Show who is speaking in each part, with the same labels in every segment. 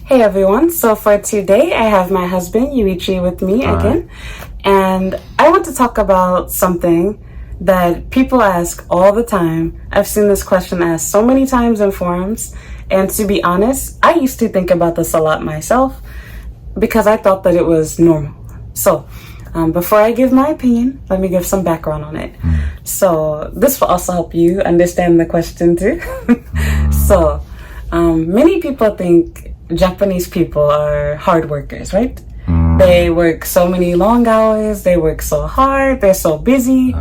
Speaker 1: Hey everyone, so for today I have my husband Yuichi with me again, and I want to talk about something that people ask all the time. I've seen this question asked so many times in forums, and to be honest, I used to think about this a lot myself because I thought that it was normal. So before I give my opinion, let me give some background on it. So this will also help you understand the question too. So many people think Japanese people are hard workers, right? They work so many long hours, they work so hard, they're so busy.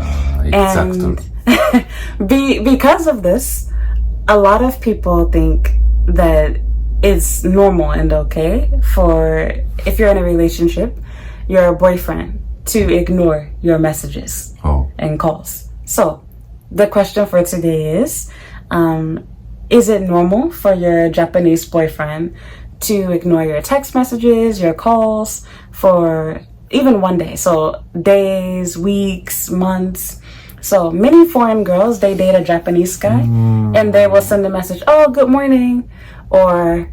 Speaker 1: And because of this, a lot of people think that it's normal and okay for, if you're in a relationship, your boyfriend to ignore your messages and calls. So the question for today is it normal for your Japanese boyfriend to ignore your text messages, your calls for even one day? So days, weeks, months. So many foreign girls, they date a Japanese guy and they will send a message, oh, good morning, or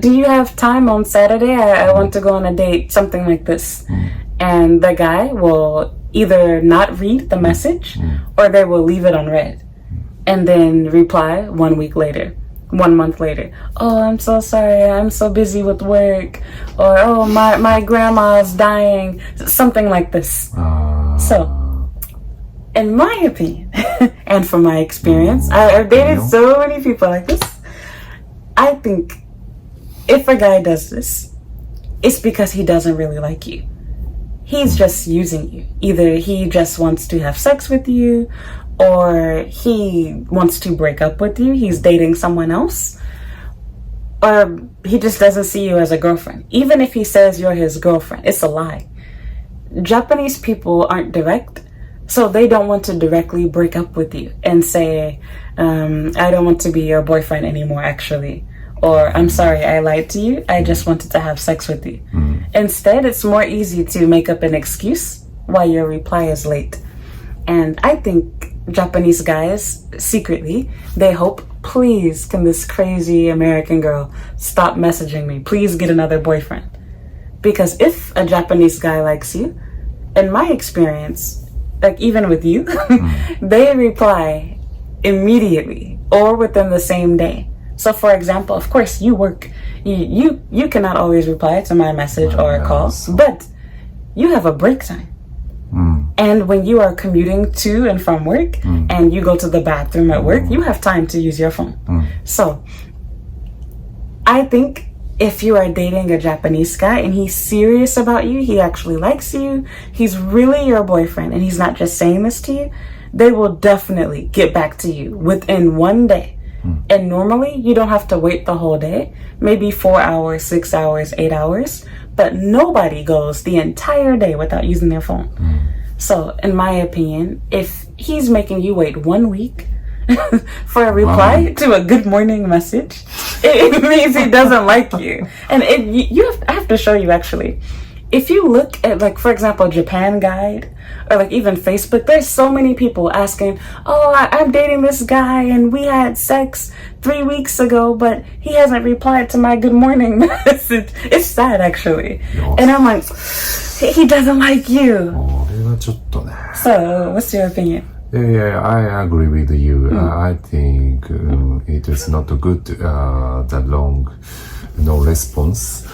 Speaker 1: do you have time on Saturday? I want to go on a date, something like this. And the guy will either not read the message or they will leave it unread and then reply 1 week later, 1 month later. Oh, I'm so sorry, I'm so busy with work. Or, oh, my grandma's dying. Something like this. So, in my opinion, and from my experience, I've dated so many people like this. I think if a guy does this, it's because he doesn't really like you. He's just using you. Either he just wants to have sex with you, or he wants to break up with you. He's dating someone else, or he just doesn't see you as a girlfriend. Even if he says you're his girlfriend, it's a lie. Japanese people aren't direct, so they don't want to directly break up with you and say, I don't want to be your boyfriend anymore, actually. Or, I'm sorry, I lied to you. I just wanted to have sex with you. Instead, it's more easy to make up an excuse why your reply is late. And I think Japanese guys, secretly, they hope, please, can this crazy American girl stop messaging me? Please get another boyfriend. Because if a Japanese guy likes you, in my experience, like even with you, they reply immediately or within the same day. So for example, of course, you work, you cannot always reply to my message or a call, but you have a break time. And when you are commuting to and from work and you go to the bathroom at work, you have time to use your phone. So I think if you are dating a Japanese guy and he's serious about you, he actually likes you, he's really your boyfriend, and he's not just saying this to you, they will definitely get back to you within 1 day. And normally you don't have to wait the whole day, maybe 4 hours, 6 hours, 8 hours, but nobody goes the entire day without using their phone. So in my opinion, if he's making you wait 1 week for a reply to a good morning message, it means he doesn't like you. And I have to show you actually. If you look at, like, for example, Japan Guide, or like even Facebook, there's so many people asking, oh, I'm dating this guy and we had sex 3 weeks ago, but he hasn't replied to my good morning message. It's sad, actually. And I'm like, he doesn't like you. So, what's your opinion?
Speaker 2: Yeah, I agree with you. I think it is not good, the long no response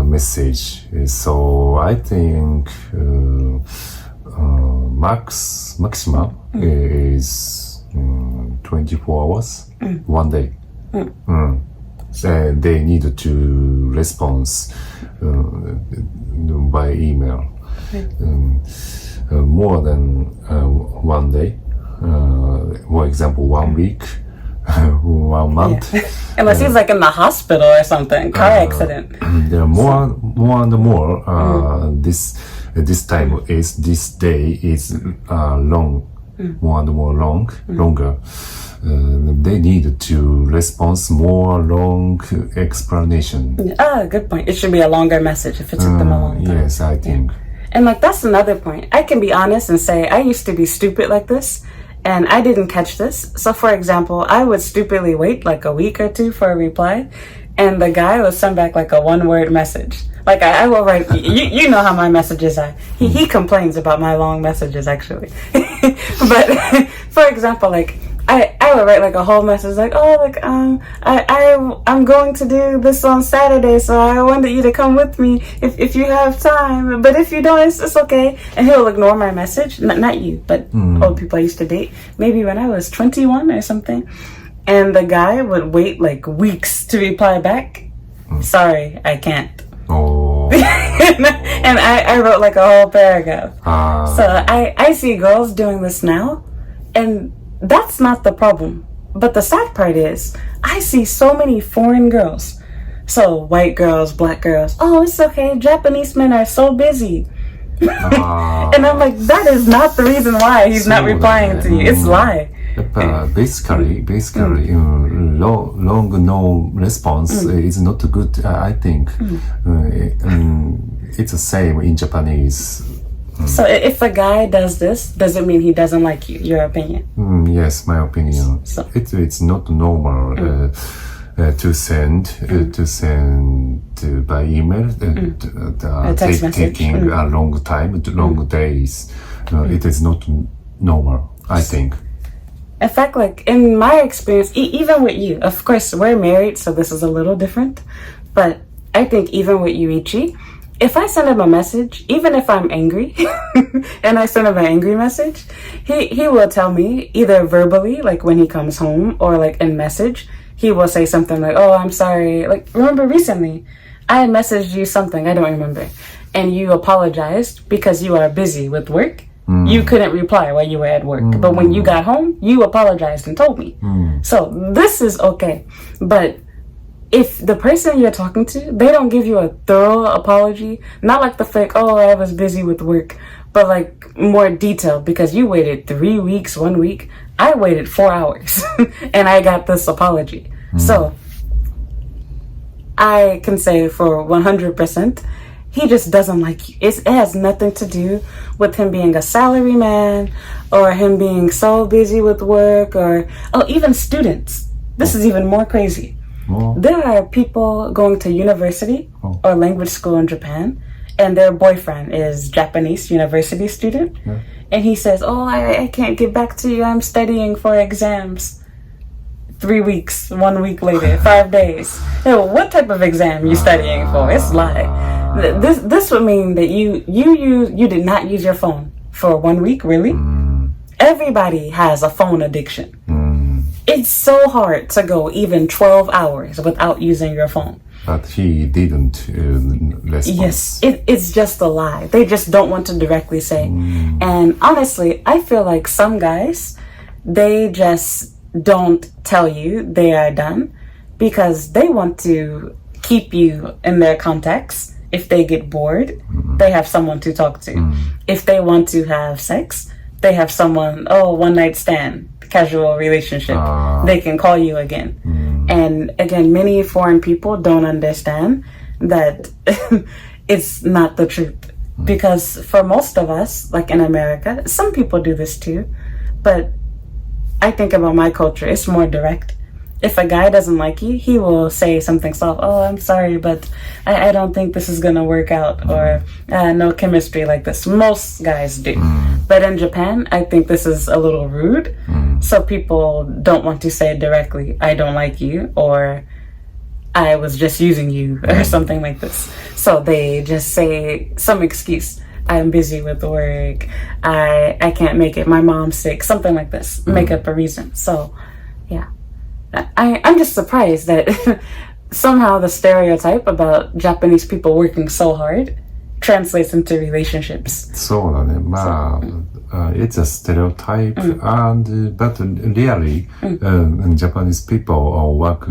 Speaker 2: message. So I think maximum is 24 hours, 1 day. So they need to respond by email. More than 1 day, for example, 1 week, 1 month.
Speaker 1: Unless he's like in the hospital or something, car accident.
Speaker 2: There are more and more. This day is long, more and more longer. They need to respond more long explanation.
Speaker 1: Good point. It should be a longer message if it took them a long time.
Speaker 2: Yes, I think.
Speaker 1: And like, that's another point. I can be honest and say I used to be stupid like this and I didn't catch this. So for example, I would stupidly wait like a week or two for a reply, and the guy will send back like a one-word message. Like I will write, you know how my messages are. He complains about my long messages actually. But for example, like I would write like a whole message like, oh, like I'm going to do this on Saturday, so I wanted you to come with me if you have time. But if you don't, it's okay. And he'll ignore my message. Not you, but old people I used to date. Maybe when I was 21 or something. And the guy would wait like weeks to reply back. Sorry, I can't.
Speaker 2: Oh.
Speaker 1: And I wrote like a whole paragraph. So I see girls doing this now, and that's not the problem. But the sad part is, I see so many foreign girls. So white girls, black girls. Oh, it's okay. Japanese men are so busy. And I'm like, that is not the reason why he's not replying to you. It's lie.
Speaker 2: Basically, long no response is not good. I think it's the same in Japanese.
Speaker 1: So if a guy does this, does it mean he doesn't like you? Your opinion?
Speaker 2: Yes, my opinion.
Speaker 1: So.
Speaker 2: It's not normal to send by email.
Speaker 1: Text message.
Speaker 2: Taking a long time, long days. It is not normal, I think.
Speaker 1: In fact, like in my experience, even with you, of course, we're married, so this is a little different. But I think even with Yuichi, if I send him a message, even if I'm angry, and I send him an angry message, he will tell me either verbally, like when he comes home, or like in message, he will say something like, oh, I'm sorry. Like, remember recently, I messaged you something, I don't remember, and you apologized because you are busy with work. You couldn't reply while you were at work. But when you got home, you apologized and told me. So this is okay. But if the person you're talking to, they don't give you a thorough apology, not like the fake, oh, I was busy with work, but like more detailed, because you waited 3 weeks, 1 week. I waited 4 hours and I got this apology. So I can say for 100%, he just doesn't like you. It has nothing to do with him being a salary man or him being so busy with work, or even students. This is even more crazy. There are people going to university or language school in Japan, and their boyfriend is Japanese university student, and he says, oh, I can't get back to you, I'm studying for exams. 3 weeks, 1 week later, 5 days. What type of exam are you studying for? It's lie. This would mean that you did not use your phone for 1 week, really? Everybody has a phone addiction. It's so hard to go even 12 hours without using your phone.
Speaker 2: But he didn't respond.
Speaker 1: Yes, it's just a lie. They just don't want to directly say. And honestly, I feel like some guys, they just don't tell you they are done because they want to keep you in their contacts. If they get bored, they have someone to talk to. If they want to have sex, they have someone, one night stand, casual relationship. They can call you again. And again, many foreign people don't understand that it's not the truth. Because for most of us, like in America, some people do this too, but I think about my culture, it's more direct. If a guy doesn't like you, he will say something soft. Oh, I'm sorry, but I don't think this is going to work out. Or no chemistry like this. Most guys do. But in Japan, I think this is a little rude. So people don't want to say directly, I don't like you, or I was just using you, or something like this. So they just say some excuse. I'm busy with work. I can't make it. My mom's sick. Something like this. Make up a reason. So, yeah. I'm just surprised that somehow the stereotype about Japanese people working so hard translates into relationships.
Speaker 2: そうだね。まあ、it's a stereotype, and but really, Japanese people work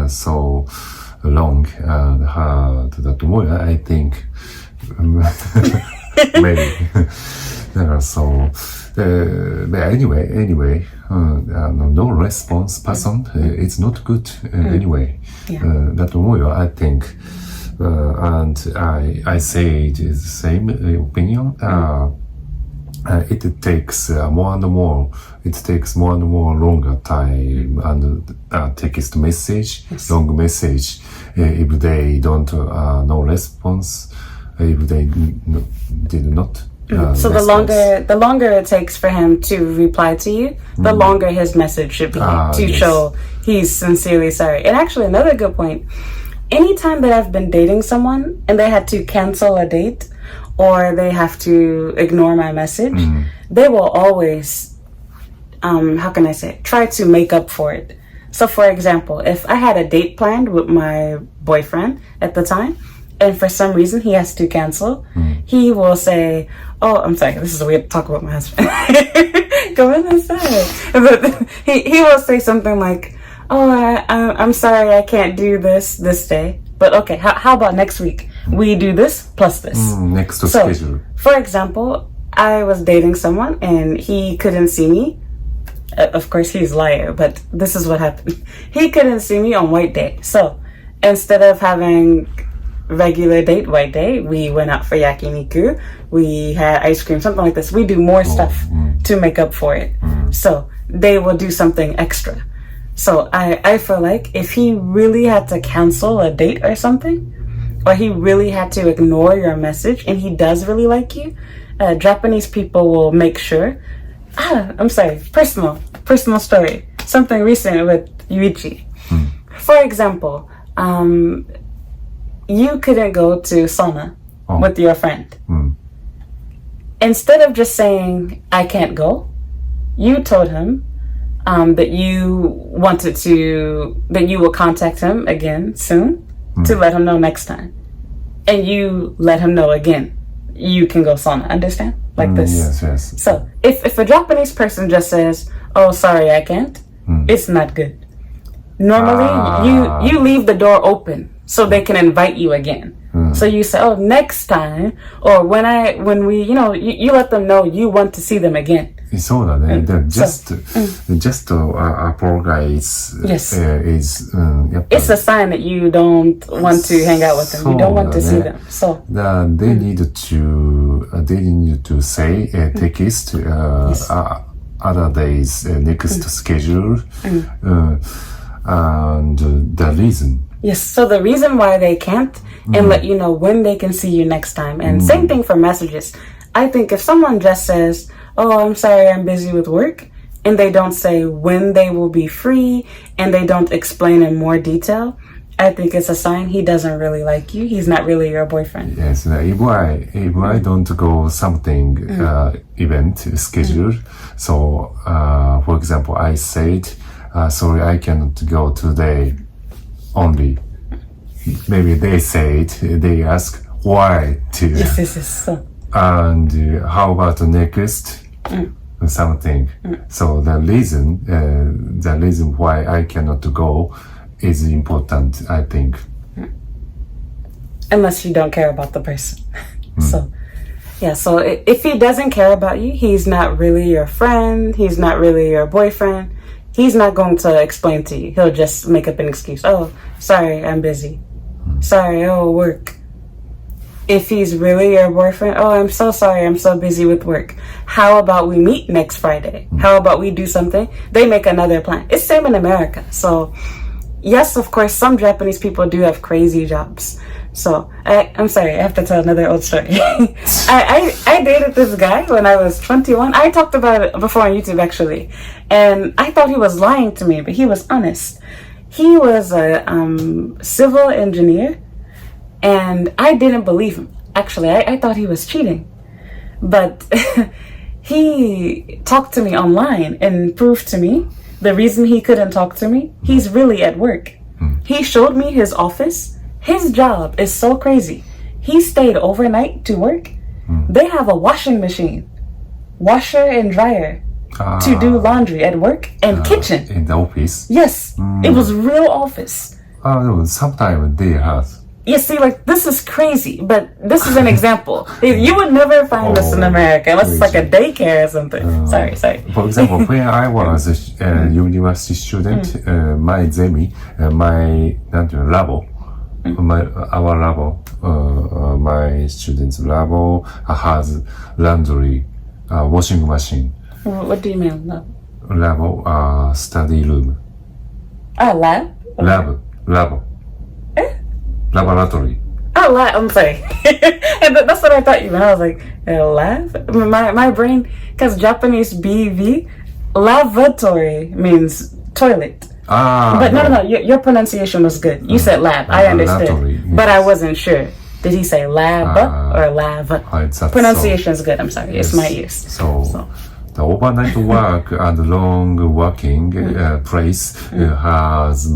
Speaker 2: so long and hard. だと思うよ。I think maybe. だからそう。But anyway, no response person, it's not good anyway. だと思うよ。I think, and I say the same opinion. it takes more and more. It takes more and more longer time and text message, long message. If they don't no response, if they did not.
Speaker 1: So the longer it takes for him to reply to you, the longer his message should be to show he's sincerely sorry. And actually, another good point. Anytime that I've been dating someone and they had to cancel a date or they have to ignore my message, they will always, try to make up for it. So for example, if I had a date planned with my boyfriend at the time, and for some reason he has to cancel, he will say, oh, I'm sorry, this is a way to talk about my husband. Go in and say. But he will say something like, oh, I'm sorry I can't do this day. But okay, how about next week? We do this plus this.
Speaker 2: Next to schedule.
Speaker 1: For example, I was dating someone and he couldn't see me. Of course, he's a liar, but this is what happened. He couldn't see me on White Day. So instead of having regular date, White Day, we went out for yakiniku. We had ice cream, something like this. We do more stuff to make up for it. So they will do something extra. So I feel like if he really had to cancel a date or something, or he really had to ignore your message and he does really like you, Japanese people will make sure. I'm sorry, personal story. Something recent with Yuichi. For example, you couldn't go to sauna with your friend. Instead of just saying, I can't go, you told him that you will contact him again soon to let him know next time. And you let him know again, you can go sauna, understand? Like this.
Speaker 2: Yes.
Speaker 1: So if a Japanese person just says, oh, sorry, I can't, it's not good. Normally, you leave the door open so they can invite you again. So you say, oh, next time, or when we, you let them know you want to see them again.
Speaker 2: そうだね。just apologize is,
Speaker 1: It's a sign that you don't want to hang out with them. You don't want to see them. So
Speaker 2: they need to say text other days next schedule and the reason.
Speaker 1: Yes, so the reason why they can't and let you know when they can see you next time. And same thing for messages. I think if someone just says, oh, I'm sorry, I'm busy with work, and they don't say when they will be free, and they don't explain in more detail, I think it's a sign he doesn't really like you. He's not really your boyfriend.
Speaker 2: Yes, if I don't go something event schedule, so for example, I said, sorry, I cannot go today only. Maybe they ask why to.
Speaker 1: Yes. So.
Speaker 2: And how about the next something? So the reason why I cannot go is important, I think.
Speaker 1: Unless you don't care about the person. So if he doesn't care about you, he's not really your friend, he's not really your boyfriend, he's not going to explain to you. He'll just make up an excuse. Oh, sorry, I'm busy. Sorry, work. If he's really your boyfriend, oh, I'm so sorry, I'm so busy with work. How about we meet next Friday? How about we do something? They make another plan. It's same in America. So, yes, of course, some Japanese people do have crazy jobs. So, I'm sorry, I have to tell another old story. I dated this guy when I was 21. I talked about it before on YouTube, actually. And I thought he was lying to me, but he was honest. He was a civil engineer. And I didn't believe him. Actually, I thought he was cheating. But he talked to me online and proved to me the reason he couldn't talk to me, he's really at work. He showed me his office. His job is so crazy. He stayed overnight to work. They have a washing machine, washer and dryer to do laundry at work, and kitchen.
Speaker 2: In the office?
Speaker 1: Yes. It was real office.
Speaker 2: No, sometimes they have.
Speaker 1: You see, this is crazy, but this is an example. You would never find this in America unless it's like a daycare or something. Sorry.
Speaker 2: For example, when I was a university student, my zemi, my labo, our labo, my students' labo has laundry washing machine.
Speaker 1: What do you mean, lab?
Speaker 2: Lab, study room.
Speaker 1: Lab?
Speaker 2: Lab. Laboratory.
Speaker 1: Oh, lab. I'm sorry. That's what I thought you meant. I was like, lab? My brain, because Japanese BV, lavatory means toilet. But no, your pronunciation was good. You said lab. I understood. Yes. But I wasn't sure. Did he say lab or lava? Pronunciation is good. I'm sorry. Yes. It's my ears.
Speaker 2: So the overnight work and long working place has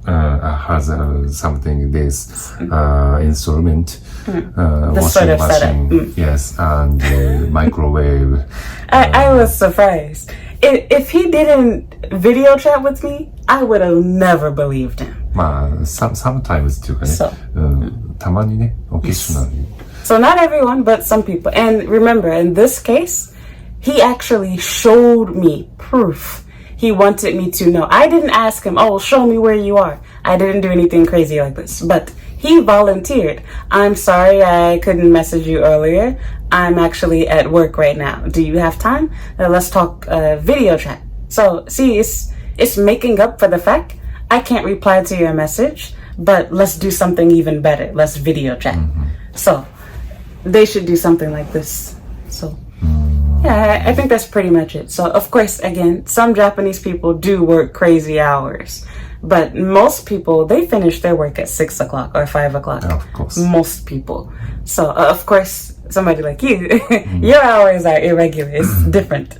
Speaker 2: something this instrument, washing machine, yes, and microwave.
Speaker 1: I was surprised. If he didn't video chat with me, I would have never believed him.
Speaker 2: Sometimes too. So, たまにね、occasionally.
Speaker 1: So not everyone, but some people. And remember, in this case, he actually showed me proof. He wanted me to know. I didn't ask him, oh, show me where you are. I didn't do anything crazy like this. But he volunteered. I'm sorry I couldn't message you earlier. I'm actually at work right now. Do you have time? Let's talk video chat. So, see, it's making up for the fact I can't reply to your message, but let's do something even better. Let's video chat. So, they should do something like this. So, yeah, I think that's pretty much it. So, of course, again, some Japanese people do work crazy hours. But most people, they finish their work at 6 o'clock or 5 o'clock.
Speaker 2: Of course.
Speaker 1: Most people. So, of course, somebody like you, your hours are irregular. It's different.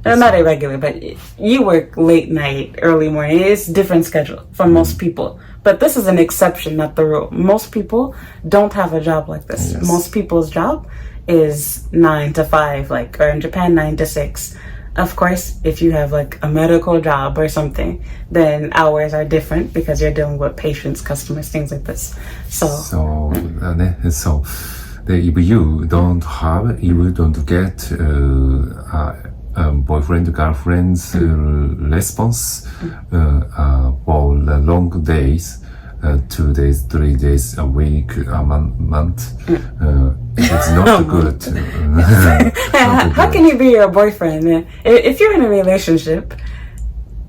Speaker 1: Not irregular, but you work late night, early morning. It's different schedule for most people. But this is an exception, not the rule. Most people don't have a job like this. Yes. Most people's job is 9 to 5, like, or in Japan, 9 to 6. Of course, if you have like a medical job or something, then hours are different because you're dealing with patients, customers, things like this. So
Speaker 2: if you don't get boyfriend, girlfriend's response for the long days, 2 days, 3 days, a week, a month, it's not good.
Speaker 1: How can he be your boyfriend? If you're in a relationship,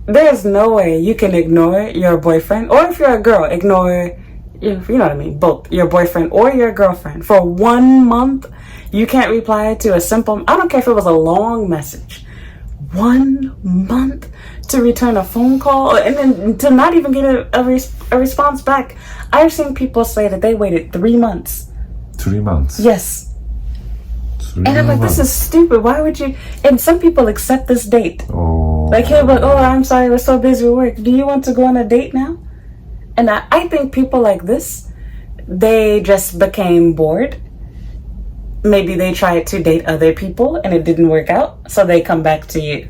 Speaker 1: there's no way you can ignore your boyfriend, or if you're a girl, ignore, you know what I mean, both your boyfriend or your girlfriend for 1 month. You can't reply to a simple, I don't care if it was a long message, 1 month to return a phone call and then to not even get a response back. I've seen people say that they waited 3 months.
Speaker 2: 3 months?
Speaker 1: Yes. And I'm like, this is stupid. Why would you? And some people accept this date. Like, hey, but I'm sorry, we're so busy with work. Do you want to go on a date now? And I think people like this, they just became bored. Maybe they tried to date other people and it didn't work out, so they come back to you.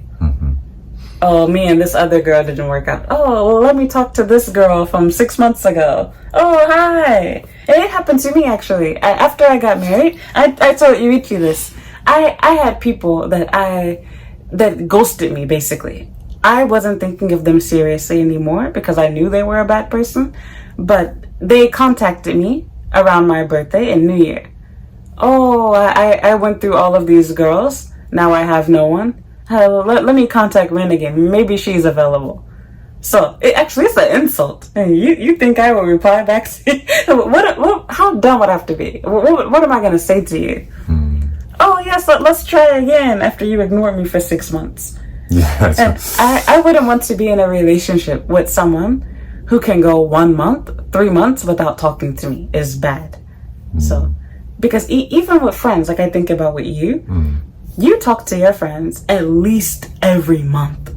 Speaker 1: Oh, me and this other girl didn't work out. Oh, well, let me talk to this girl from 6 months ago. Oh, hi. And it happened to me, actually. After I got married, I told Yuichi this. I had people that ghosted me, basically. I wasn't thinking of them seriously anymore because I knew they were a bad person. But they contacted me around my birthday and New Year. Oh, I went through all of these girls. Now I have no one. Let me contact Rin again. Maybe she's available. So, it's an insult. You think I will reply back? How dumb would I have to be? What am I going to say to you? Oh, yes, let's try again after you ignored me for 6 months.
Speaker 2: Yes.
Speaker 1: And I wouldn't want to be in a relationship with someone who can go 1 month, 3 months without talking to me is bad. So, because even with friends, like I think about with you, you talk to your friends at least every month.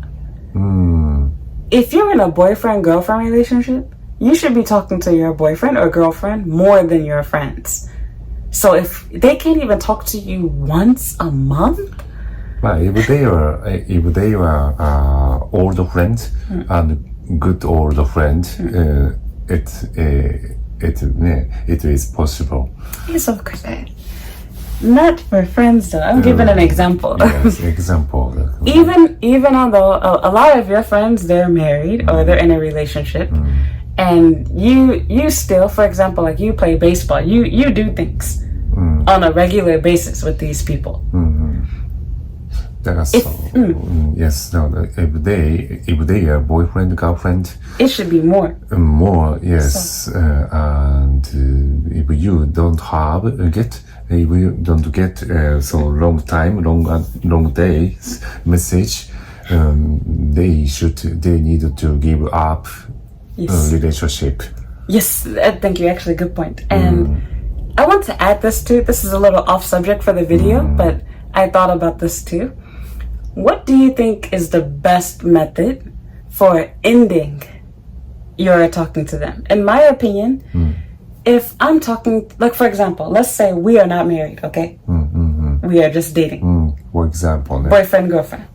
Speaker 1: If you're in a boyfriend-girlfriend relationship, you should be talking to your boyfriend or girlfriend more than your friends. So if they can't even talk to you once a month,
Speaker 2: well, if they are old friends and good old friend, it is possible.
Speaker 1: Yes, of course. Not for friends though. I'm giving an example.
Speaker 2: Yes, example.
Speaker 1: Even although a lot of your friends, they're married or they're in a relationship, and you still, for example, like you play baseball, you do things on a regular basis with these people.
Speaker 2: Yes, no, if they are boyfriend, girlfriend,
Speaker 1: it should be more.
Speaker 2: More, yes. And if you don't if you don't get so long time, long days message, they need to give up relationship.
Speaker 1: Yes, thank you. Actually, good point. And I want to add this too. This is a little off subject for the video, but I thought about this too. What do you think is the best method for ending your talking to them? In my opinion, if I'm talking, like for example, let's say we are not married, okay? We are just dating.
Speaker 2: For example,
Speaker 1: boyfriend, girlfriend.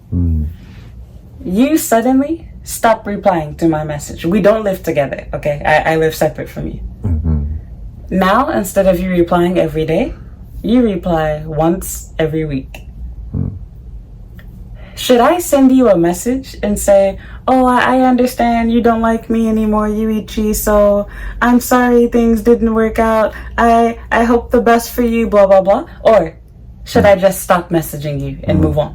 Speaker 1: You suddenly stop replying to my message. We don't live together, okay? I live separate from you. Now, instead of you replying every day, you reply once every week. Should I send you a message and say, oh, I understand you don't like me anymore, Yuichi, so I'm sorry things didn't work out. I hope the best for you, blah, blah, blah. Or should I just stop messaging you and move on?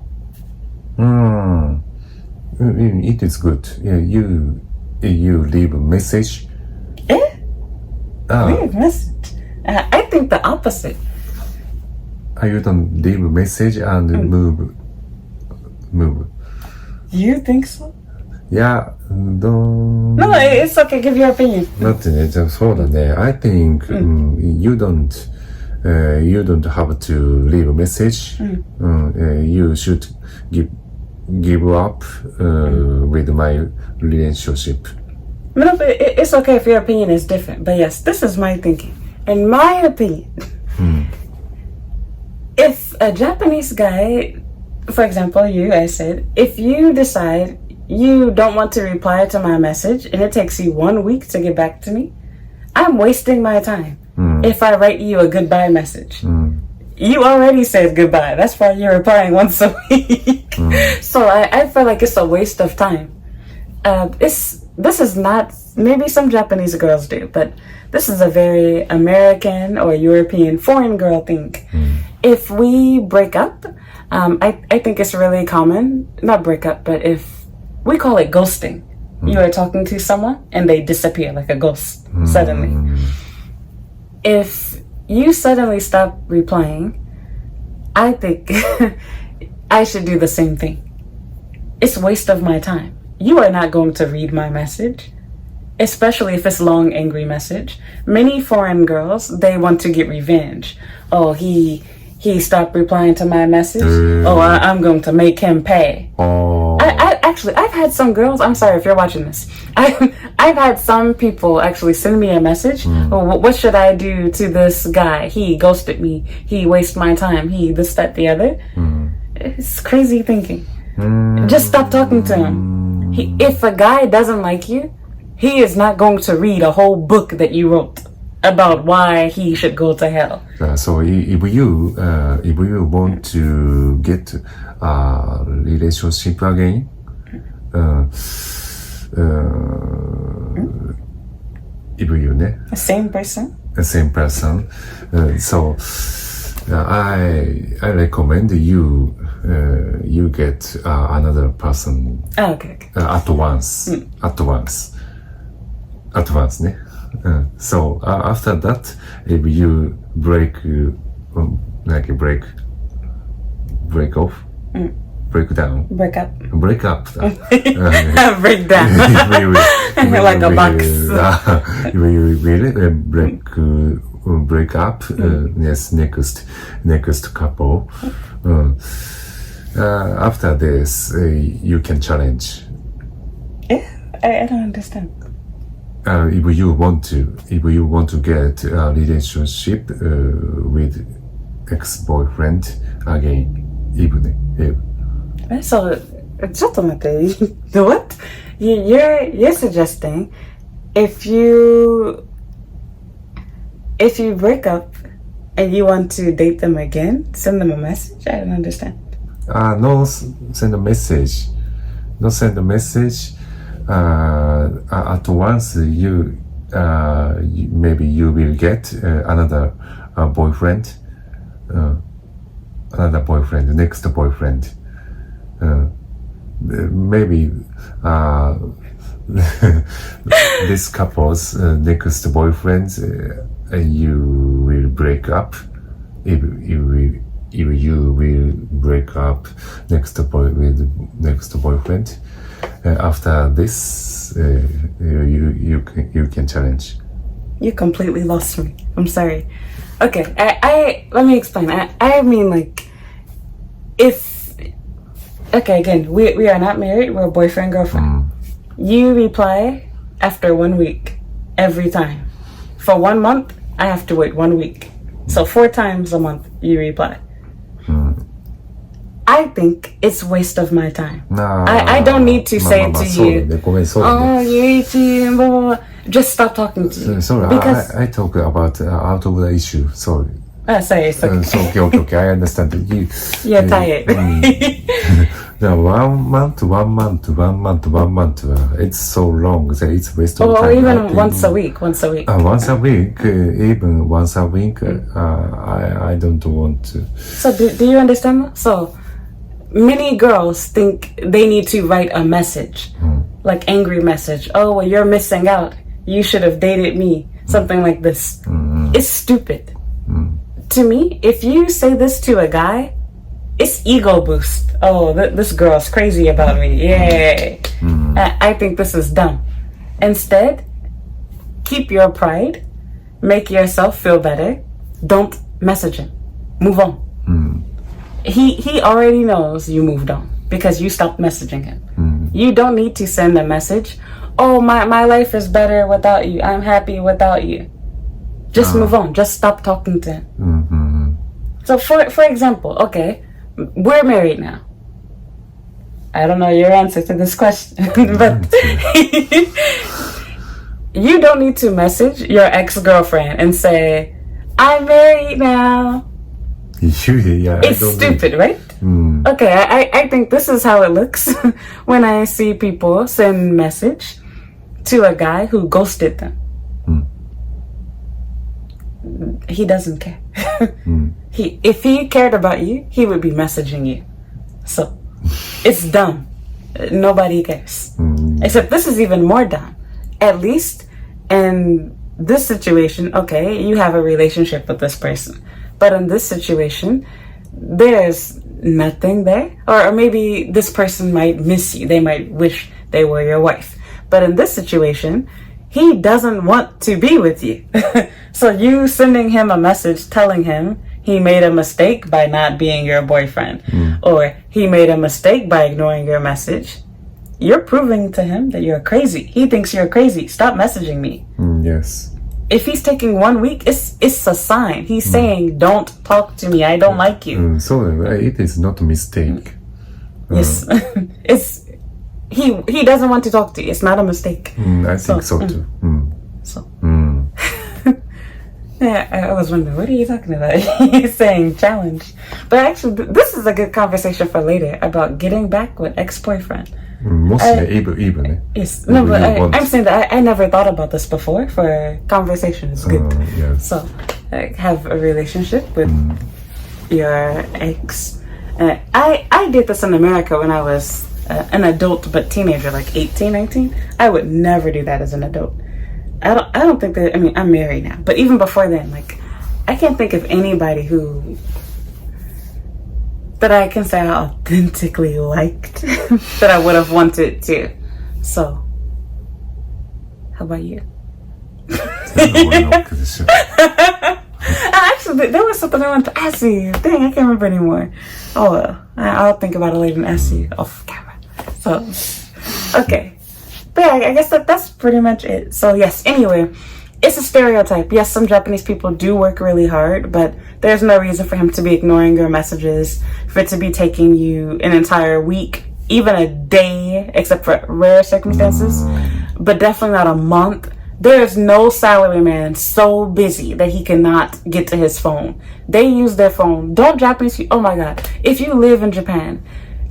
Speaker 2: It is good. Yeah, you leave a message.
Speaker 1: Leave a message? I think the opposite.
Speaker 2: You don't leave a message and move.
Speaker 1: You think so?
Speaker 2: Yeah, don't.
Speaker 1: No, it's okay. Give your opinion.
Speaker 2: だってね、じゃあそうだね。I think you don't have to leave a message. You should give up with my relationship.
Speaker 1: No, it's okay if your opinion is different. But yes, this is my thinking. In my opinion, if a Japanese guy, for example, I said, if you decide you don't want to reply to my message and it takes you 1 week to get back to me, I'm wasting my time if I write you a goodbye message. You already said goodbye. That's why you're replying once a week. So I feel like it's a waste of time. This is not, maybe some Japanese girls do, but this is a very American or European foreign girl thing. If we break up, I think it's really common, not break up, but if we call it ghosting. You are talking to someone and they disappear like a ghost suddenly. If you suddenly stop replying, I think I should do the same thing. It's a waste of my time. You are not going to read my message, especially if it's long, angry message. Many foreign girls, they want to get revenge. Oh, he stopped replying to my message. Oh, I'm going to make him pay. I've had some girls, I'm sorry if you're watching this. I've had some people actually send me a message. Oh, what should I do to this guy? He ghosted me. He wasted my time. He this, that, the other. It's crazy thinking. Just stop talking to him. If a guy doesn't like you, he is not going to read a whole book that you wrote about why he should go to hell.
Speaker 2: So if you want to get a relationship again, if you
Speaker 1: same person.
Speaker 2: So I recommend you get another person.
Speaker 1: Okay.
Speaker 2: At once. Ne? So after that, if you break off, break down,
Speaker 1: break up,
Speaker 2: break down,
Speaker 1: like a box.
Speaker 2: Break up. Yes, next couple. After this, you can challenge.
Speaker 1: I don't understand.
Speaker 2: If you want to get a relationship with ex-boyfriend again,
Speaker 1: So, what? You're suggesting if you break up and you want to date them again, send them a message? I don't understand.
Speaker 2: No, send a message. Don't send a message. At once, maybe you will get another boyfriend, next boyfriend. maybe this couple's next boyfriends, you will break up. If you will break up with next boyfriend, after this, you can challenge.
Speaker 1: You completely lost me. I'm sorry. Okay, I let me explain. I mean, like, if, okay, again, we are not married, we're boyfriend, girlfriend. You reply after 1 week, every time. For 1 month, I have to wait 1 week. So 4 times a month, you reply. I think it's waste of my time. I don't need to say it to you. Oh, Yuichi, blah, blah, blah. Just stop talking to you.
Speaker 2: Sorry, because I talk about out of the issue. Sorry.
Speaker 1: Sorry.
Speaker 2: Okay. I understand you.
Speaker 1: You're tired.
Speaker 2: The 1 month. It's so long that it's waste of time.
Speaker 1: Or even once a week.
Speaker 2: Once a week, even once a week. I don't want to.
Speaker 1: So do you understand? So many girls think they need to write a message, like angry message. Oh, well, you're missing out. You should have dated me. Something like this. It's stupid. To me, if you say this to a guy, it's ego boost. Oh, this girl's crazy about me. Yay. I think this is dumb. Instead, keep your pride. Make yourself feel better. Don't message him. Move on. He already knows you moved on because you stopped messaging him. You don't need to send a message. Oh, my life is better without you. I'm happy without you. Just move on. Just stop talking to him. So for example, okay, we're married now. I don't know your answer to this question, but you don't need to message your ex-girlfriend and say, I'm married now. It's stupid, right? Okay, I think this is how it looks when I see people send message to a guy who ghosted them. He doesn't care. If he cared about you, he would be messaging you. So it's dumb. Nobody cares. Except this is even more dumb. At least in this situation, okay, you have a relationship with this person. But in this situation, there's nothing there. Or maybe this person might miss you. They might wish they were your wife. But in this situation, he doesn't want to be with you. So you sending him a message telling him he made a mistake by not being your boyfriend. Or he made a mistake by ignoring your message. You're proving to him that you're crazy. He thinks you're crazy. Stop messaging me.
Speaker 2: Yes.
Speaker 1: If he's taking 1 week, it's a sign. He's saying, don't talk to me. I don't like you.
Speaker 2: So it is not a mistake.
Speaker 1: Yes. He doesn't want to talk to you. It's not a mistake.
Speaker 2: I think so too.
Speaker 1: So. Yeah, I was wondering, what are you talking about? He's saying challenge. But actually, this is a good conversation for later about getting back with ex-boyfriend.
Speaker 2: Mostly even.
Speaker 1: Yes. No, but I'm saying that I never thought about this before. For conversation is good.
Speaker 2: Yes.
Speaker 1: So, have a relationship with your ex. I did this in America when I was an adult but teenager, like 18, 19. I would never do that as an adult. I don't think that, I mean, I'm married now, but even before then, like, I can't think of anybody that I can say I authentically liked that I would have wanted to. So, how about you? Actually, there was something I wanted to ask you. Dang, I can't remember anymore. Oh well, I'll think about it later and ask you off camera. So, okay. But yeah, I guess that's pretty much it. So yes, anyway, it's a stereotype. Yes, some Japanese people do work really hard, but there's no reason for him to be ignoring your messages, for it to be taking you an entire week, even a day, except for rare circumstances, but definitely not a month. There is no salaryman so busy that he cannot get to his phone. They use their phone. Don't Japanese people, oh my God, if you live in Japan,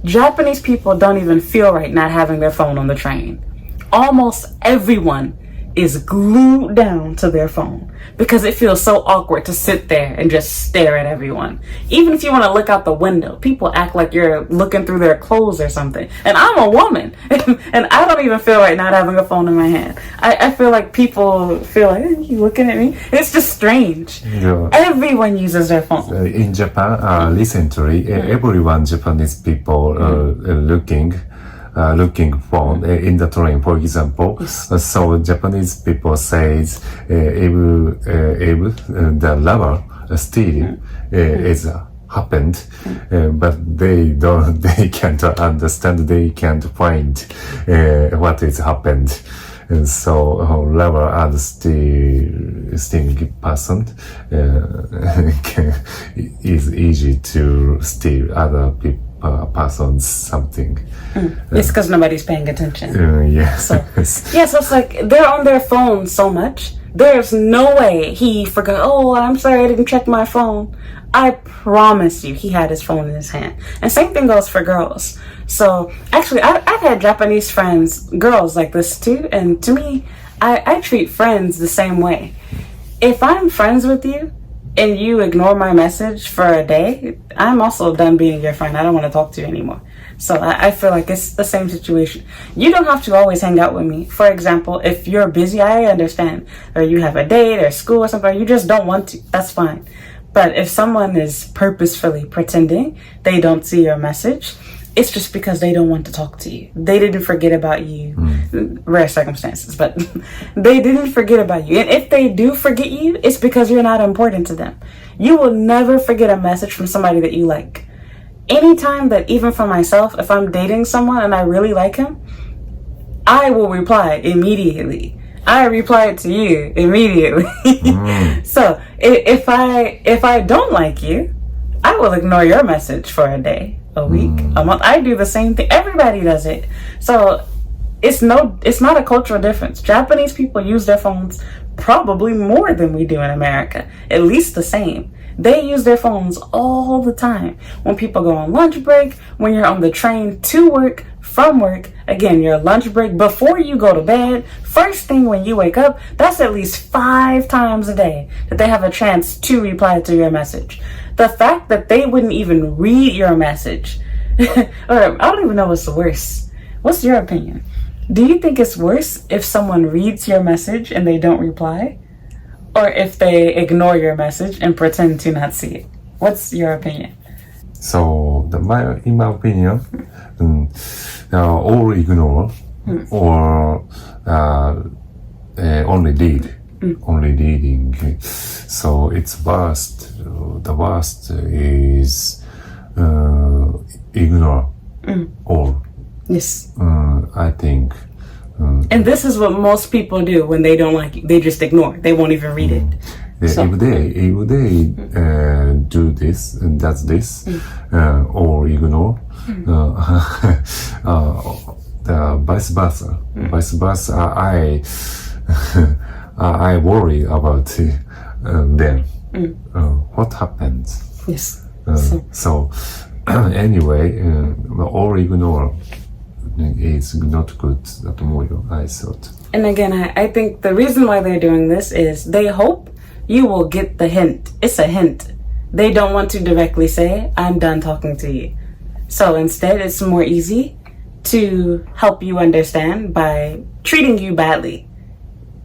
Speaker 1: Japanese people don't even feel right not having their phone on the train. Almost everyone is glued down to their phone because it feels so awkward to sit there and just stare at everyone. Even if you want to look out the window, people act like you're looking through their clothes or something. And I'm a woman, and I don't even feel right not having a phone in my hand. I feel like people feel like, you looking at me? It's just strange.
Speaker 2: Yeah.
Speaker 1: Everyone uses their phone.
Speaker 2: In Japan, recently, everyone Japanese people looking phone in the train, for example. So Japanese people says if the lover stealing is happened, but they can't understand, they can't find what is happened. And so lover and stealing person is easy to steal other people. Person's something.
Speaker 1: It's because nobody's paying attention.
Speaker 2: Yes.
Speaker 1: So it's like they're on their phone so much. There's no way he forgot. Oh, I'm sorry, I didn't check my phone. I promise you, he had his phone in his hand. And same thing goes for girls. So actually, I've had Japanese friends, girls like this too. And to me, I treat friends the same way. If I'm friends with you, and you ignore my message for a day, I'm also done being your friend. I don't want to talk to you anymore. So I feel like it's the same situation. You don't have to always hang out with me. For example, if you're busy, I understand. Or you have a date or school or something, or you just don't want to, that's fine. But if someone is purposefully pretending they don't see your message, it's just because they don't want to talk to you. They didn't forget about you. Rare circumstances, but they didn't forget about you. And if they do forget you, it's because you're not important to them. You will never forget a message from somebody that you like. Anytime that, even for myself, if I'm dating someone and I really like him, I will reply immediately. I replied to you immediately. So if I don't like you, I will ignore your message for a day, a week, a month. I do the same thing. Everybody does it. So it's not a cultural difference. Japanese people use their phones probably more than we do in America. At least the same. They use their phones all the time. When people go on lunch break, when you're on the train to work, from work, again, your lunch break, before you go to bed, first thing when you wake up, that's at least 5 times a day that they have a chance to reply to your message. The fact that they wouldn't even read your message, or I don't even know what's worse. What's your opinion? Do you think it's worse if someone reads your message and they don't reply? Or if they ignore your message and pretend to not see it? What's your opinion?
Speaker 2: So, in my opinion, all ignore or only read. Only reading. So it's worst. The worst is ignore all.
Speaker 1: Yes.
Speaker 2: I think.
Speaker 1: And this is what most people do when they don't like you. They just ignore. They won't even read it.
Speaker 2: So. If they do this and does this or ignore, the vice versa. Vice versa. I worry about them. What happens?
Speaker 1: Yes.
Speaker 2: So anyway, or ignore is not good. I thought.
Speaker 1: And again, I think the reason why they're doing this is they hope you will get the hint. It's a hint. They don't want to directly say, I'm done talking to you. So instead, it's more easy to help you understand by treating you badly.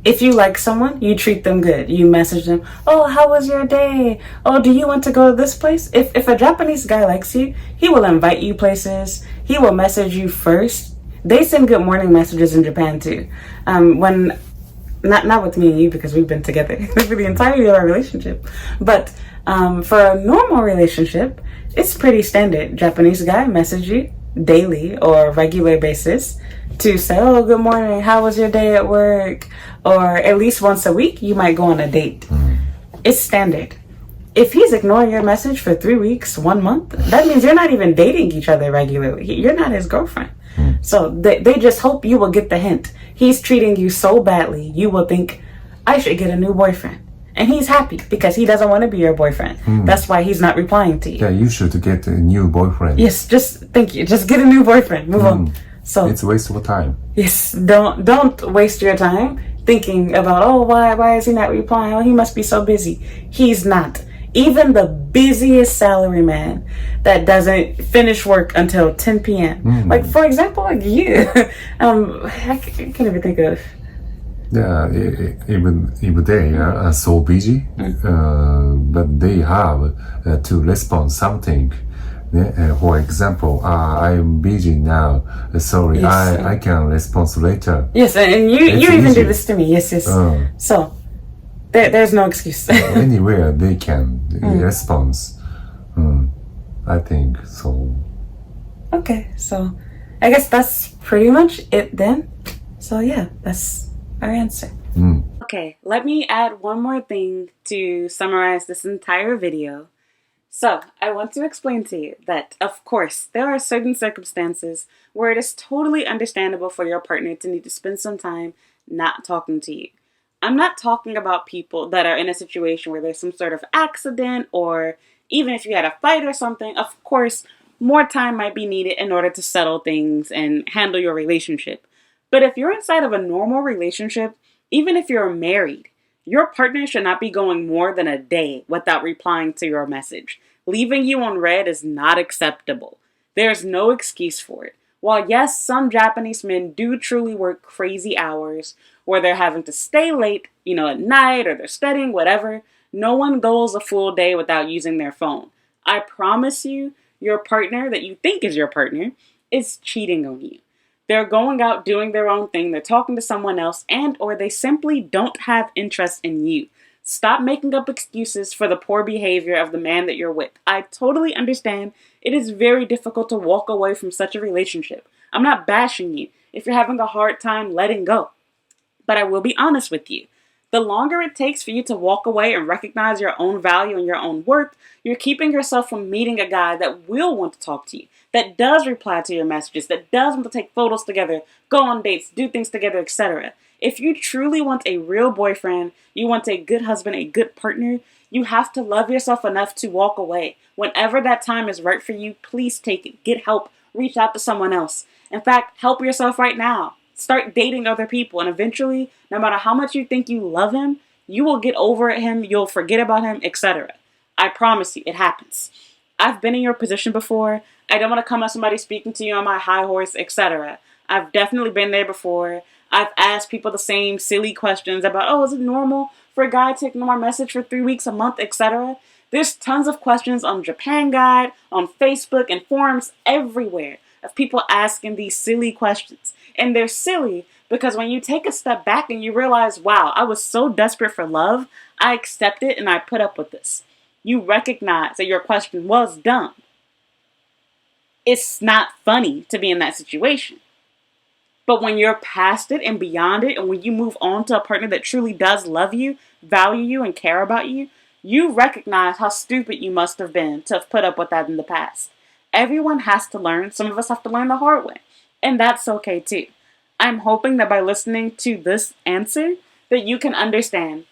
Speaker 1: If you like someone, you treat them good. You message them, oh, how was your day? Oh, do you want to go to this place? If a Japanese guy likes you, he will invite you places. He will message you first. They send good morning messages in Japan too. When not with me and you, because we've been together for the entirety of our relationship. But for a normal relationship, it's pretty standard. Japanese guy message you daily or regular basis to say, oh, good morning, how was your day at work? Or at least once a week, you might go on a date. It's standard. If he's ignoring your message for 3 weeks, 1 month, that means you're not even dating each other regularly. You're not his girlfriend. So they just hope you will get the hint. He's treating you so badly, you will think, I should get a new boyfriend. And he's happy because he doesn't want to be your boyfriend. That's why he's not replying to you.
Speaker 2: Yeah, you should get a new boyfriend.
Speaker 1: Yes, thank you. Just get a new boyfriend. Move on. So
Speaker 2: it's a waste of time.
Speaker 1: Yes, don't waste your time. thinking about, oh, why is he not replying? Oh, he must be so busy. He's not. Even the busiest salaryman that doesn't finish work until 10 p.m. Like, for example, like you. I can't even think of.
Speaker 2: Yeah, even if they are so busy, but they have to respond something. Yeah, for example, I'm busy now. Sorry,
Speaker 1: Yes.
Speaker 2: I can respond later.
Speaker 1: Yes, and you even do this to me. Yes. So there's no excuse.
Speaker 2: Anywhere they can respond. I think so.
Speaker 1: Okay, so I guess that's pretty much it then. So yeah, that's our answer. Okay, let me add one more thing to summarize this entire video. So, I want to explain to you that, of course, there are certain circumstances where it is totally understandable for your partner to need to spend some time not talking to you. I'm not talking about people that are in a situation where there's some sort of accident, or even if you had a fight or something. Of course, more time might be needed in order to settle things and handle your relationship. But if you're inside of a normal relationship, even if you're married, your partner should not be going more than a day without replying to your message. Leaving you on red is not acceptable. There's no excuse for it. While yes, some Japanese men do truly work crazy hours where they're having to stay late, at night, or they're studying, whatever, no one goes a full day without using their phone. I promise you, your partner that you think is your partner is cheating on you. They're going out doing their own thing, they're talking to someone else, and or they simply don't have interest in you. Stop making up excuses for the poor behavior of the man that you're with. I totally understand it is very difficult to walk away from such a relationship. I'm not bashing you if you're having a hard time letting go. But I will be honest with you. The longer it takes for you to walk away and recognize your own value and your own worth, you're keeping yourself from meeting a guy that will want to talk to you, that does reply to your messages, that does want to take photos together, go on dates, do things together, etc. If you truly want a real boyfriend, you want a good husband, a good partner, you have to love yourself enough to walk away. Whenever that time is right for you, please take it. Get help. Reach out to someone else. In fact, help yourself right now. Start dating other people, and eventually, no matter how much you think you love him, you will get over him, you'll forget about him, etc. I promise you, it happens. I've been in your position before. I don't want to come at somebody speaking to you on my high horse, etc. I've definitely been there before. I've asked people the same silly questions about, oh, is it normal for a guy to ignore a message for 3 weeks, a month, etc.? There's tons of questions on Japan Guide, on Facebook, and forums everywhere of people asking these silly questions. And they're silly because when you take a step back and you realize, wow, I was so desperate for love, I accepted and I put up with this. You recognize that your question was dumb. It's not funny to be in that situation. But when you're past it and beyond it, and when you move on to a partner that truly does love you, value you, and care about you, you recognize how stupid you must have been to have put up with that in the past. Everyone has to learn. Some of us have to learn the hard way. And that's okay too. I'm hoping that by listening to this answer, that you can understand.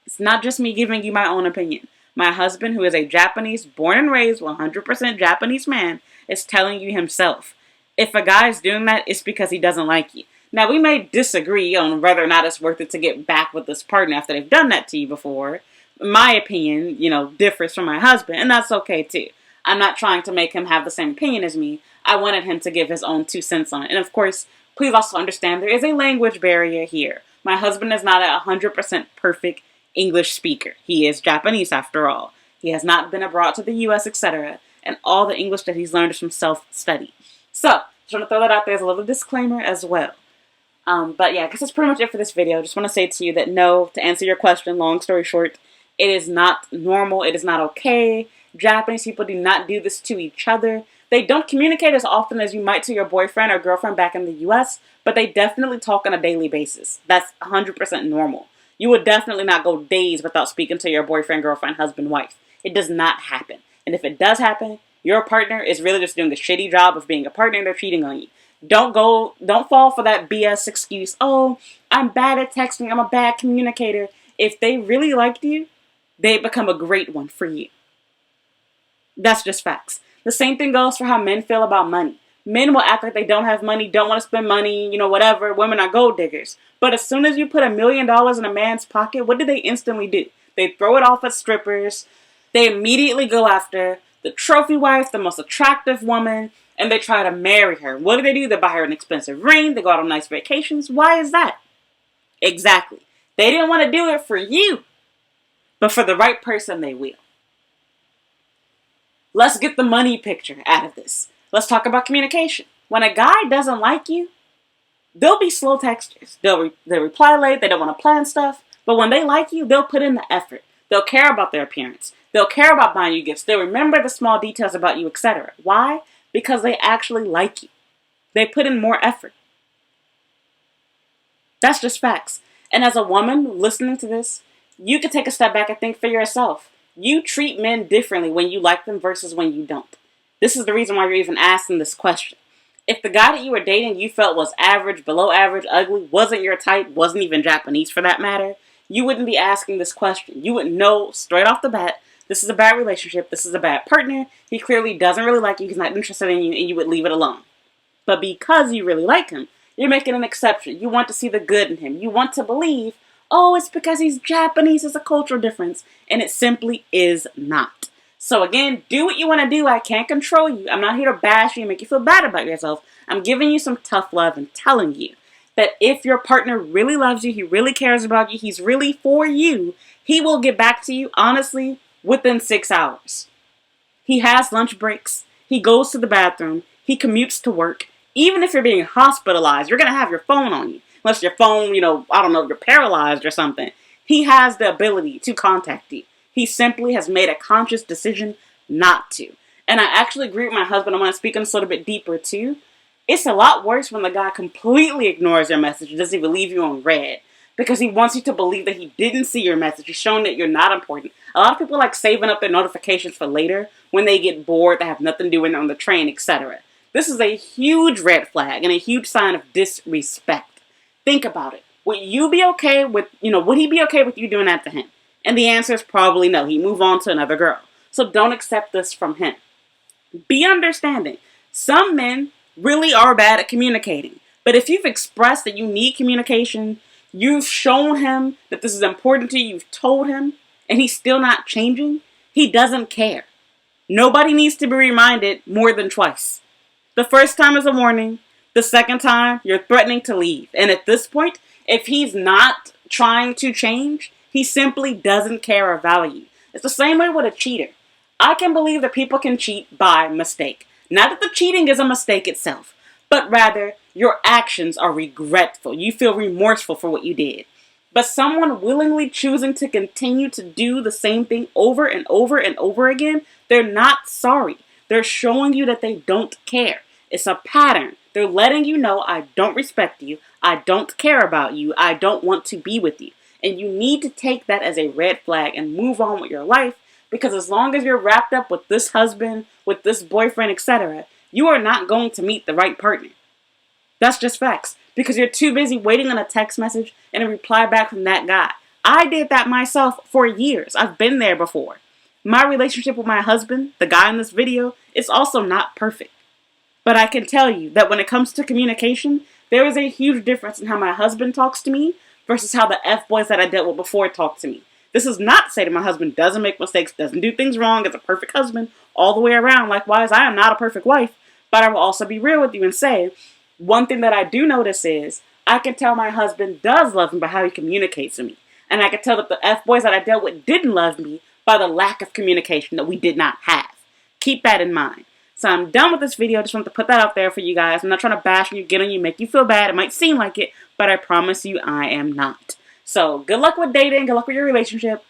Speaker 1: It's not just me giving you my own opinion. My husband, who is a Japanese, born and raised, 100% Japanese man, is telling you himself. If a guy is doing that, it's because he doesn't like you. Now, we may disagree on whether or not it's worth it to get back with this partner after they've done that to you before. My opinion, differs from my husband, and that's okay too. I'm not trying to make him have the same opinion as me. I wanted him to give his own 2 cents on it. And of course, please also understand there is a language barrier here. My husband is not a 100% perfect English speaker. He is Japanese after all. He has not been abroad to the US, etc. And all the English that he's learned is from self-study. So, just want to throw that out there as a little disclaimer as well. But yeah, I guess that's pretty much it for this video. Just want to say to you that no, to answer your question, long story short, it is not normal. It is not okay. Japanese people do not do this to each other. They don't communicate as often as you might to your boyfriend or girlfriend back in the US, but they definitely talk on a daily basis. That's 100% normal. You would definitely not go days without speaking to your boyfriend, girlfriend, husband, wife. It does not happen. And if it does happen, your partner is really just doing a shitty job of being a partner and they're cheating on you. Don't fall for that BS excuse. Oh, I'm bad at texting. I'm a bad communicator. If they really liked you, they become a great one for you. That's just facts. The same thing goes for how men feel about money. Men will act like they don't have money, don't want to spend money, whatever. Women are gold diggers. But as soon as you put $1 million in a man's pocket, what do they instantly do? They throw it off at strippers. They immediately go after the trophy wife, the most attractive woman, and they try to marry her. What do? They buy her an expensive ring. They go out on nice vacations. Why is that? Exactly. They didn't want to do it for you. But for the right person, they will. Let's get the money picture out of this. Let's talk about communication. When a guy doesn't like you, they'll be slow texters. They'll reply late. They don't want to plan stuff. But when they like you, they'll put in the effort. They'll care about their appearance. They'll care about buying you gifts. They'll remember the small details about you, etc. Why? Because they actually like you. They put in more effort. That's just facts. And as a woman listening to this, you can take a step back and think for yourself. You treat men differently when you like them versus when you don't. This is the reason why you're even asking this question. If the guy that you were dating you felt was average, below average, ugly, wasn't your type, wasn't even Japanese for that matter, you wouldn't be asking this question. You would know straight off the bat, this is a bad relationship, this is a bad partner, he clearly doesn't really like you, he's not interested in you, and you would leave it alone. But because you really like him, you're making an exception. You want to see the good in him. You want to believe, oh, it's because he's Japanese, it's a cultural difference, and it simply is not. So again, do what you want to do. I can't control you. I'm not here to bash you and make you feel bad about yourself. I'm giving you some tough love and telling you that if your partner really loves you, he really cares about you, he's really for you, he will get back to you, honestly, within 6 hours. He has lunch breaks. He goes to the bathroom. He commutes to work. Even if you're being hospitalized, you're going to have your phone on you. Unless your phone, I don't know, you're paralyzed or something. He has the ability to contact you. He simply has made a conscious decision not to. And I actually agree with my husband. I want to speak on this a little bit deeper too. It's a lot worse when the guy completely ignores your message, doesn't even leave you on red, because he wants you to believe that he didn't see your message. He's showing that you're not important. A lot of people like saving up their notifications for later when they get bored, they have nothing to do when they're on the train, etc. This is a huge red flag and a huge sign of disrespect. Think about it. Would you be okay with, would he be okay with you doing that to him? And the answer is probably no. He'd move on to another girl. So don't accept this from him. Be understanding. Some men really are bad at communicating. But if you've expressed that you need communication, you've shown him that this is important to you, you've told him, and he's still not changing, he doesn't care. Nobody needs to be reminded more than twice. The first time is a warning. The second time, you're threatening to leave. And at this point, if he's not trying to change, he simply doesn't care or value. It's the same way with a cheater. I can believe that people can cheat by mistake. Not that the cheating is a mistake itself, but rather your actions are regretful. You feel remorseful for what you did. But someone willingly choosing to continue to do the same thing over and over and over again, they're not sorry. They're showing you that they don't care. It's a pattern. They're letting you know, I don't respect you. I don't care about you. I don't want to be with you. And you need to take that as a red flag and move on with your life, because as long as you're wrapped up with this husband, with this boyfriend, etc., you are not going to meet the right partner. That's just facts. Because you're too busy waiting on a text message and a reply back from that guy. I did that myself for years. I've been there before. My relationship with my husband, the guy in this video, is also not perfect. But I can tell you that when it comes to communication, there is a huge difference in how my husband talks to me versus how the F-boys that I dealt with before talk to me. This is not to say that my husband doesn't make mistakes, doesn't do things wrong, is a perfect husband all the way around. Likewise, I am not a perfect wife, but I will also be real with you and say, one thing that I do notice is I can tell my husband does love me by how he communicates to me. And I can tell that the F-boys that I dealt with didn't love me by the lack of communication that we did not have. Keep that in mind. So I'm done with this video. I just wanted to put that out there for you guys. I'm not trying to bash you, get on you, make you feel bad. It might seem like it, but I promise you I am not. So good luck with dating. Good luck with your relationship.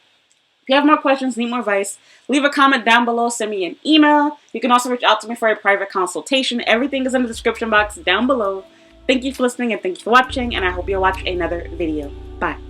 Speaker 1: If you have more questions, need more advice, leave a comment down below. Send me an email. You can also reach out to me for a private consultation. Everything is in the description box down below. Thank you for listening and thank you for watching. And I hope you'll watch another video. Bye.